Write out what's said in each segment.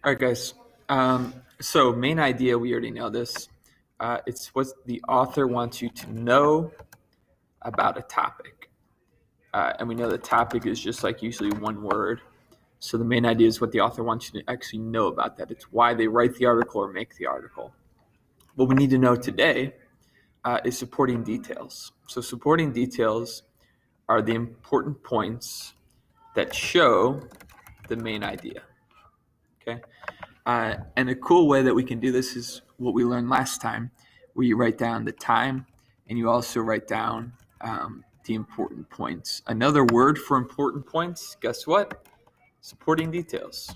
All right, guys. So main idea, we already know this. It's what the author wants you to know about a topic. And we know the topic is just like usually one word. So the main idea is what the author wants you to actually know about that. It's why they write the article or make the article. What we need to know today is supporting details. So supporting details are the important points that show the main idea. Okay. And a cool way that we can do this is what we learned last time, where you write down the time and you also write down the important points. Another word for important points, guess what? Supporting details.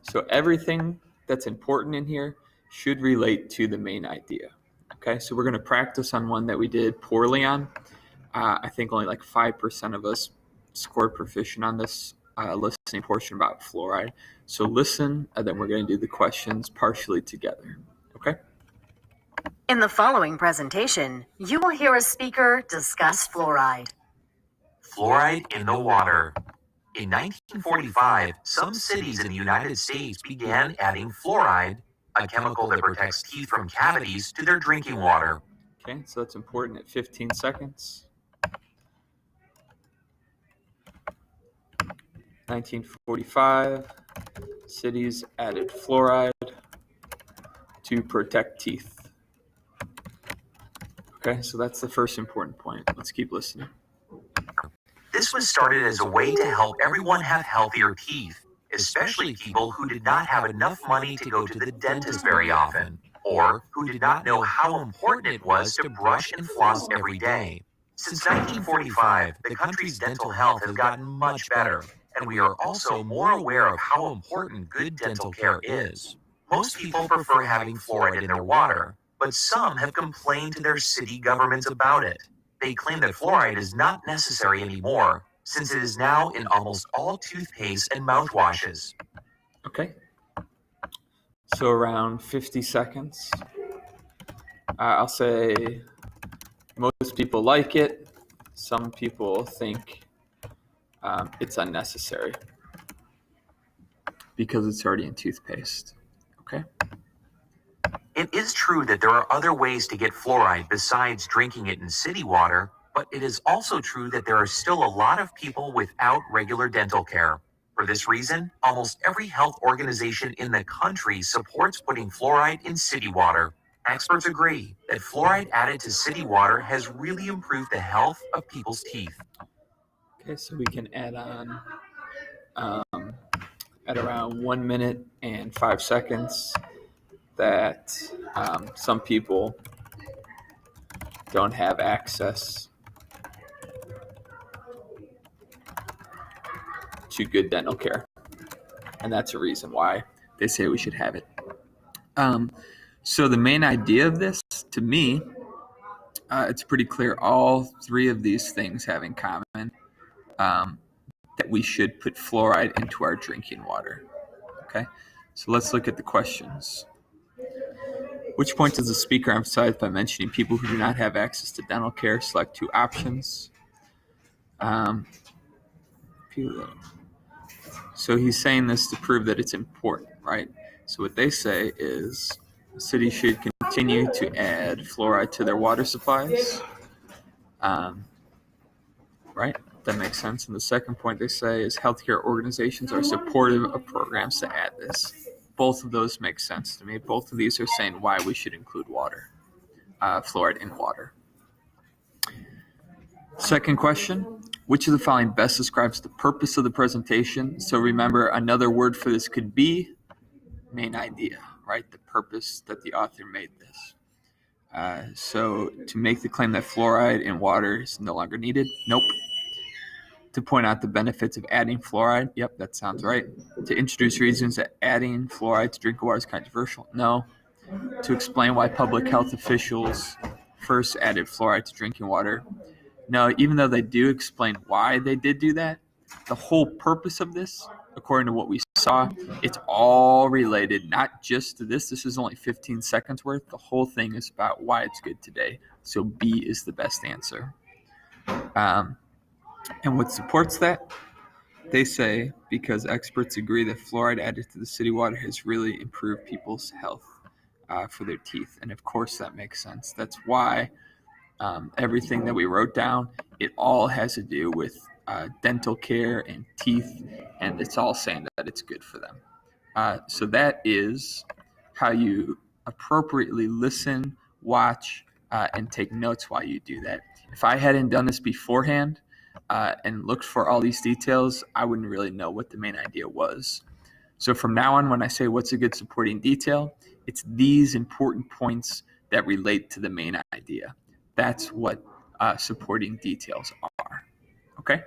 So everything that's important in here should relate to the main idea. Okay, so we're going to practice on one that we did poorly on. I think only like 5% of us scored proficient on this listening portion about fluoride. So listen, and then we're going to do the questions partially together. Okay? In the following presentation, you will hear a speaker discuss fluoride. Fluoride in the water. In 1945, some cities in the United States began adding fluoride, a chemical that protects teeth from cavities, to their drinking water. Okay, so that's important at 15 seconds. 1945, cities added fluoride to protect teeth. Okay, so that's the first important point. Let's keep listening. This was started as a way to help everyone have healthier teeth, especially people who did not have enough money to go to the dentist very often, or who did not know how important it was to brush and floss every day. Since 1945, the country's dental health has gotten much better, and we are also more aware of how important good dental care is. Most people prefer having fluoride in their water, but some have complained to their city governments about it. They claim that fluoride is not necessary anymore, since it is now in almost all toothpaste and mouthwashes. Okay. So around 50 seconds. I'll say most people like it. Some people think it's unnecessary because it's already in toothpaste. Okay. It is true that there are other ways to get fluoride besides drinking it in city water, but it is also true that there are still a lot of people without regular dental care. For this reason, almost every health organization in the country supports putting fluoride in city water. Experts agree that fluoride added to city water has really improved the health of people's teeth. Okay, so we can add on at around 1 minute and 5 seconds that some people don't have access to good dental care. And that's a reason why they say we should have it. So the main idea of this, to me, it's pretty clear all three of these things have in common that we should put fluoride into our drinking water. Okay, so let's look at the questions. Which point does the speaker emphasize by mentioning people who do not have access to dental care? Select two options. So he's saying this to prove that it's important, right? So what they say is the city should continue to add fluoride to their water supplies. Right? That makes sense. And the second point they say is healthcare organizations are supportive of programs to add this. Both of those make sense to me. Both of these are saying why we should include fluoride in water. Second question, which of the following best describes the purpose of the presentation? So remember, another word for this could be main idea, right? The purpose that the author made this. So to make the claim that fluoride in water is no longer needed? Nope. To point out the benefits of adding fluoride? Yep, that sounds right. To introduce reasons that adding fluoride to drinking water is controversial? No. To explain why public health officials first added fluoride to drinking water? No, even though they do explain why they did do that, the whole purpose of this, according to what we saw, it's all related, not just to this. This is only 15 seconds worth. The whole thing is about why it's good today. So B is the best answer. And what supports that? They say because experts agree that fluoride added to the city water has really improved people's health for their teeth. And of course, that makes sense. That's why everything that we wrote down, it all has to do with dental care and teeth, and it's all saying that it's good for them. So that is how you appropriately listen, watch, and take notes while you do that. If I hadn't done this beforehand and looked for all these details, I wouldn't really know what the main idea was. So from now on, when I say what's a good supporting detail, it's these important points that relate to the main idea. That's what supporting details are. Okay?